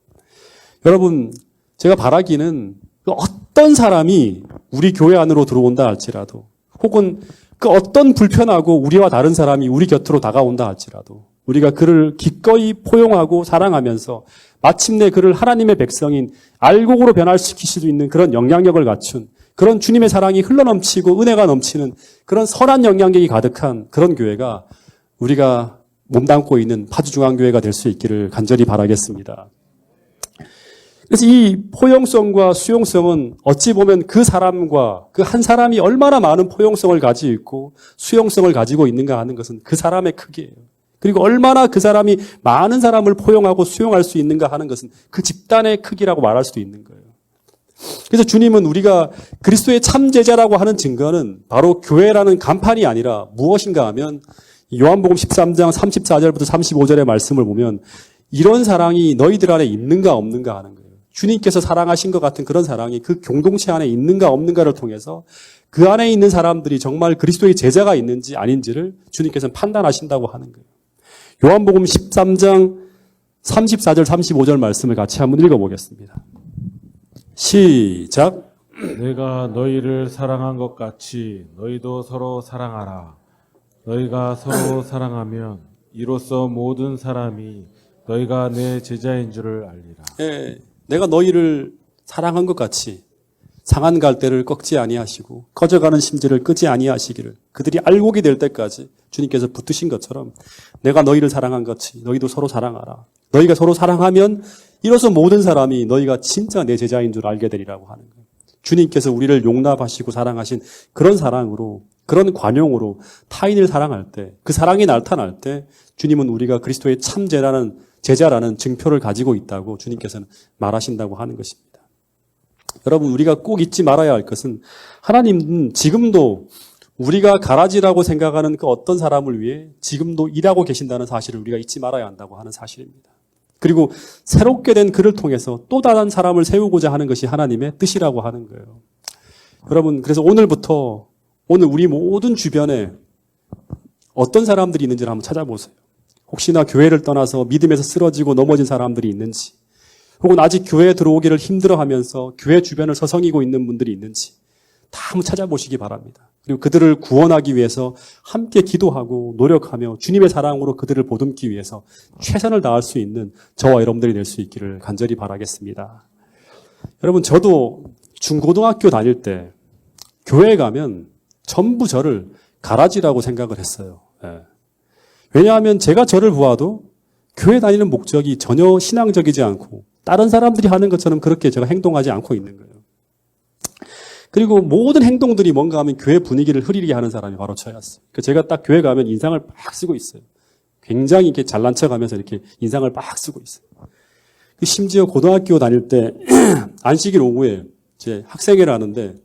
[SPEAKER 1] 여러분, 제가 바라기는 어떤 사람이 우리 교회 안으로 들어온다 할지라도, 혹은 그 어떤 불편하고 우리와 다른 사람이 우리 곁으로 다가온다 할지라도 우리가 그를 기꺼이 포용하고 사랑하면서 마침내 그를 하나님의 백성인 알곡으로 변화시킬 수 있는 그런 영향력을 갖춘, 그런 주님의 사랑이 흘러넘치고 은혜가 넘치는 그런 선한 영향력이 가득한 그런 교회가 우리가 몸담고 있는 파주중앙교회가 될 수 있기를 간절히 바라겠습니다. 그래서 이 포용성과 수용성은 어찌 보면 그 사람과 그 한 사람이 얼마나 많은 포용성을 가지고 있고 수용성을 가지고 있는가 하는 것은 그 사람의 크기예요. 그리고 얼마나 그 사람이 많은 사람을 포용하고 수용할 수 있는가 하는 것은 그 집단의 크기라고 말할 수도 있는 거예요. 그래서 주님은 우리가 그리스도의 참 제자라고 하는 증거는 바로 교회라는 간판이 아니라 무엇인가 하면 요한복음 13장 34절부터 35절의 말씀을 보면 이런 사랑이 너희들 안에 있는가 없는가 하는 거예요. 주님께서 사랑하신 것 같은 그런 사랑이 그 공동체 안에 있는가 없는가를 통해서 그 안에 있는 사람들이 정말 그리스도의 제자가 있는지 아닌지를 주님께서는 판단하신다고 하는 거예요. 요한복음 13장 34절 35절 말씀을 같이 한번 읽어보겠습니다. 시작.
[SPEAKER 2] 내가 너희를 사랑한 것 같이 너희도 서로 사랑하라. 너희가 서로 사랑하면 이로써 모든 사람이 너희가 내 제자인 줄을 알리라.
[SPEAKER 1] 내가 너희를 사랑한 것 같이, 상한 갈대를 꺾지 아니하시고 꺼져가는 심지를 끄지 아니하시기를 그들이 알곡이 될 때까지 주님께서 붙드신 것처럼 내가 너희를 사랑한 것이 너희도 서로 사랑하라. 너희가 서로 사랑하면 이로써 모든 사람이 너희가 진짜 내 제자인 줄 알게 되리라고 하는 거예요. 주님께서 우리를 용납하시고 사랑하신 그런 사랑으로, 그런 관용으로 타인을 사랑할 때, 그 사랑이 나타날 때 주님은 우리가 그리스도의 참 제자라는 증표를 가지고 있다고 주님께서는 말하신다고 하는 것입니다. 여러분, 우리가 꼭 잊지 말아야 할 것은 하나님은 지금도 우리가 가라지라고 생각하는 그 어떤 사람을 위해 지금도 일하고 계신다는 사실을 우리가 잊지 말아야 한다고 하는 사실입니다. 그리고 새롭게 된 그를 통해서 또 다른 사람을 세우고자 하는 것이 하나님의 뜻이라고 하는 거예요. 여러분, 그래서 오늘부터 오늘 우리 모든 주변에 어떤 사람들이 있는지를 한번 찾아보세요. 혹시나 교회를 떠나서 믿음에서 쓰러지고 넘어진 사람들이 있는지, 혹은 아직 교회에 들어오기를 힘들어하면서 교회 주변을 서성이고 있는 분들이 있는지 다 한번 찾아보시기 바랍니다. 그리고 그들을 구원하기 위해서 함께 기도하고 노력하며 주님의 사랑으로 그들을 보듬기 위해서 최선을 다할 수 있는 저와 여러분들이 될 수 있기를 간절히 바라겠습니다. 여러분, 저도 중고등학교 다닐 때 교회에 가면 전부 저를 가라지라고 생각을 했어요. 왜냐하면 제가 저를 보아도 교회 다니는 목적이 전혀 신앙적이지 않고 다른 사람들이 하는 것처럼 그렇게 제가 행동하지 않고 있는 거예요. 그리고 모든 행동들이 뭔가 하면 교회 분위기를 흐리게 하는 사람이 바로 저였어요. 제가 딱 교회 가면 인상을 빡 쓰고 있어요. 굉장히 이렇게 잘난 척하면서 이렇게 인상을 빡 쓰고 있어요. 심지어 고등학교 다닐 때 안식일 오후에 제 학생회를 하는데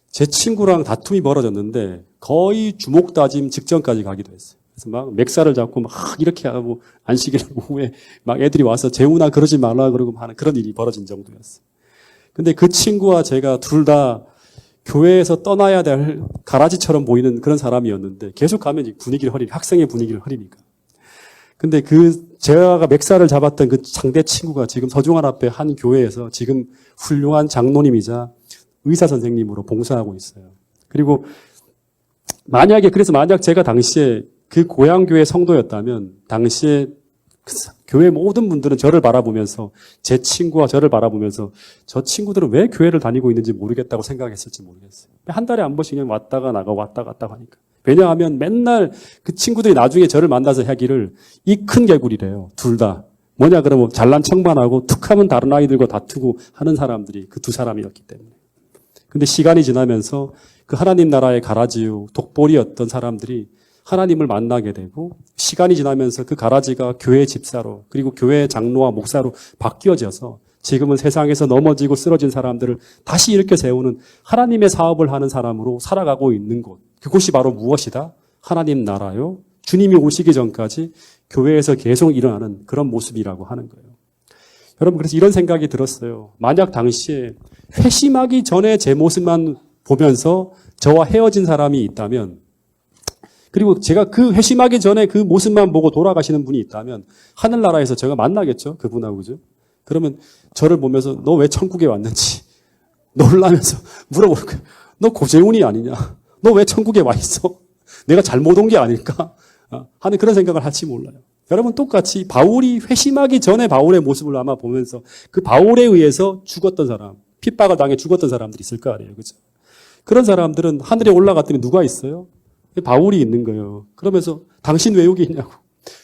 [SPEAKER 1] 제 친구랑 다툼이 벌어졌는데 거의 주먹 다짐 직전까지 가기도 했어요. 그래서 막 맥살을 잡고 막 이렇게 하고 안식일 오후에 막 애들이 와서 재훈아 그러지 말라 그러고 하는 그런 일이 벌어진 정도였어요. 근데 그 친구와 제가 둘 다 교회에서 떠나야 될 가라지처럼 보이는 그런 사람이었는데 계속 가면 분위기를 흐리니까, 학생의 분위기를 흐리니까. 근데 제가 맥살을 잡았던 그 상대 친구가 지금 서중환 앞에 한 교회에서 지금 훌륭한 장로님이자 의사 선생님으로 봉사하고 있어요. 그리고 만약 제가 당시에 그 고향교회 성도였다면 당시에 교회 모든 분들은 저를 바라보면서 제 친구와 저를 바라보면서 저 친구들은 왜 교회를 다니고 있는지 모르겠다고 생각했을지 모르겠어요. 한 달에 한 번씩 그냥 왔다가 나가 왔다 갔다 하니까. 왜냐하면 맨날 그 친구들이 나중에 저를 만나서 하기를 이 큰 개구리래요. 둘 다. 뭐냐 그러면 잘난 척만 하고 툭하면 다른 아이들과 다투고 하는 사람들이 그 두 사람이었기 때문에. 근데 시간이 지나면서 그 하나님 나라의 가라지요 독보리였던 사람들이 하나님을 만나게 되고 시간이 지나면서 그 가라지가 교회 집사로 그리고 교회 장로와 목사로 바뀌어져서 지금은 세상에서 넘어지고 쓰러진 사람들을 다시 일으켜 세우는 하나님의 사업을 하는 사람으로 살아가고 있는 곳. 그곳이 바로 무엇이다? 하나님 나라요. 주님이 오시기 전까지 교회에서 계속 일어나는 그런 모습이라고 하는 거예요. 여러분, 그래서 이런 생각이 들었어요. 만약 당시에 회심하기 전에 제 모습만 보면서 저와 헤어진 사람이 있다면, 그리고 제가 그 회심하기 전에 그 모습만 보고 돌아가시는 분이 있다면 하늘나라에서 제가 만나겠죠, 그분하고. 그죠? 그러면 저를 보면서 너 왜 천국에 왔는지 놀라면서 물어볼 거예요. 너 고재훈이 아니냐? 너 왜 천국에 와 있어? 내가 잘못 온 게 아닐까? 하는 그런 생각을 할지 몰라요. 여러분, 똑같이 바울이 회심하기 전에 바울의 모습을 아마 보면서 그 바울에 의해서 죽었던 사람, 핍박을 당해 죽었던 사람들이 있을 거 아니에요. 그죠? 그런 사람들은 하늘에 올라갔더니 누가 있어요? 바울이 있는 거예요. 그러면서 당신 왜 여기 있냐고.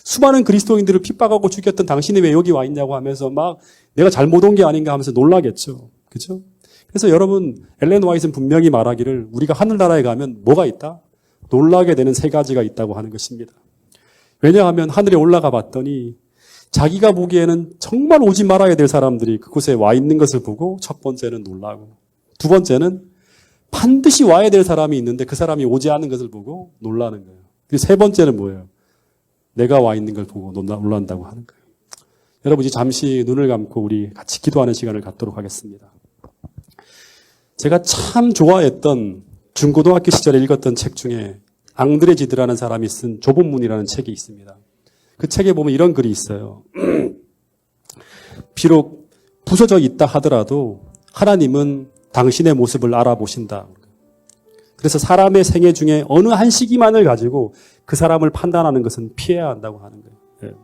[SPEAKER 1] 수많은 그리스도인들을 핍박하고 죽였던 당신이 왜 여기 와 있냐고 하면서 막 내가 잘못 온 게 아닌가 하면서 놀라겠죠. 그죠? 그래서 여러분, 엘렌 화이트는 분명히 말하기를 우리가 하늘나라에 가면 뭐가 있다? 놀라게 되는 세 가지가 있다고 하는 것입니다. 왜냐하면 하늘에 올라가 봤더니 자기가 보기에는 정말 오지 말아야 될 사람들이 그곳에 와 있는 것을 보고 첫 번째는 놀라고, 두 번째는 반드시 와야 될 사람이 있는데 그 사람이 오지 않는 것을 보고 놀라는 거예요. 그리고 세 번째는 뭐예요? 내가 와 있는 걸 보고 놀란다고 하는 거예요. 여러분, 이제 잠시 눈을 감고 우리 같이 기도하는 시간을 갖도록 하겠습니다. 제가 참 좋아했던 중고등학교 시절에 읽었던 책 중에 앙드레 지드라는 사람이 쓴 좁은 문이라는 책이 있습니다. 그 책에 보면 이런 글이 있어요. 비록 부서져 있다 하더라도 하나님은 당신의 모습을 알아보신다. 그래서 사람의 생애 중에 어느 한 시기만을 가지고 그 사람을 판단하는 것은 피해야 한다고 하는 거예요.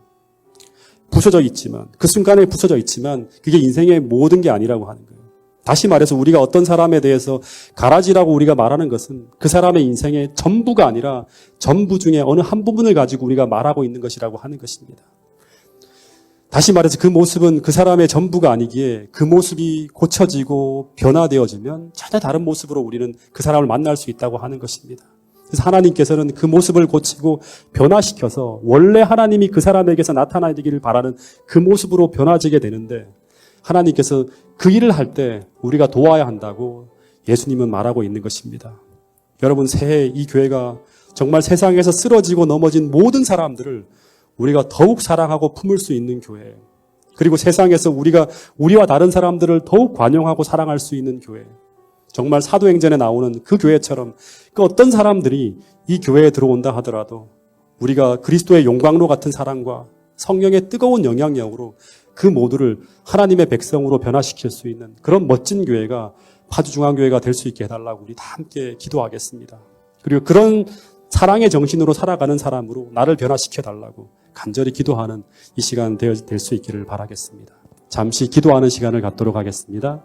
[SPEAKER 1] 부서져 있지만, 그 순간에 부서져 있지만 그게 인생의 모든 게 아니라고 하는 거예요. 다시 말해서 우리가 어떤 사람에 대해서 가라지라고 우리가 말하는 것은 그 사람의 인생의 전부가 아니라 전부 중에 어느 한 부분을 가지고 우리가 말하고 있는 것이라고 하는 것입니다. 다시 말해서 그 모습은 그 사람의 전부가 아니기에 그 모습이 고쳐지고 변화되어지면 전혀 다른 모습으로 우리는 그 사람을 만날 수 있다고 하는 것입니다. 그래서 하나님께서는 그 모습을 고치고 변화시켜서 원래 하나님이 그 사람에게서 나타나기를 바라는 그 모습으로 변화지게 되는데 하나님께서 그 일을 할 때 우리가 도와야 한다고 예수님은 말하고 있는 것입니다. 여러분, 새해 이 교회가 정말 세상에서 쓰러지고 넘어진 모든 사람들을 우리가 더욱 사랑하고 품을 수 있는 교회, 그리고 세상에서 우리와 다른 사람들을 더욱 관용하고 사랑할 수 있는 교회, 정말 사도행전에 나오는 그 교회처럼 그 어떤 사람들이 이 교회에 들어온다 하더라도 우리가 그리스도의 용광로 같은 사랑과 성령의 뜨거운 영향력으로 그 모두를 하나님의 백성으로 변화시킬 수 있는 그런 멋진 교회가 파주중앙교회가 될 수 있게 해달라고 우리 다 함께 기도하겠습니다. 그리고 그런 사랑의 정신으로 살아가는 사람으로 나를 변화시켜달라고 간절히 기도하는 이 시간 될 수 있기를 바라겠습니다. 잠시 기도하는 시간을 갖도록 하겠습니다.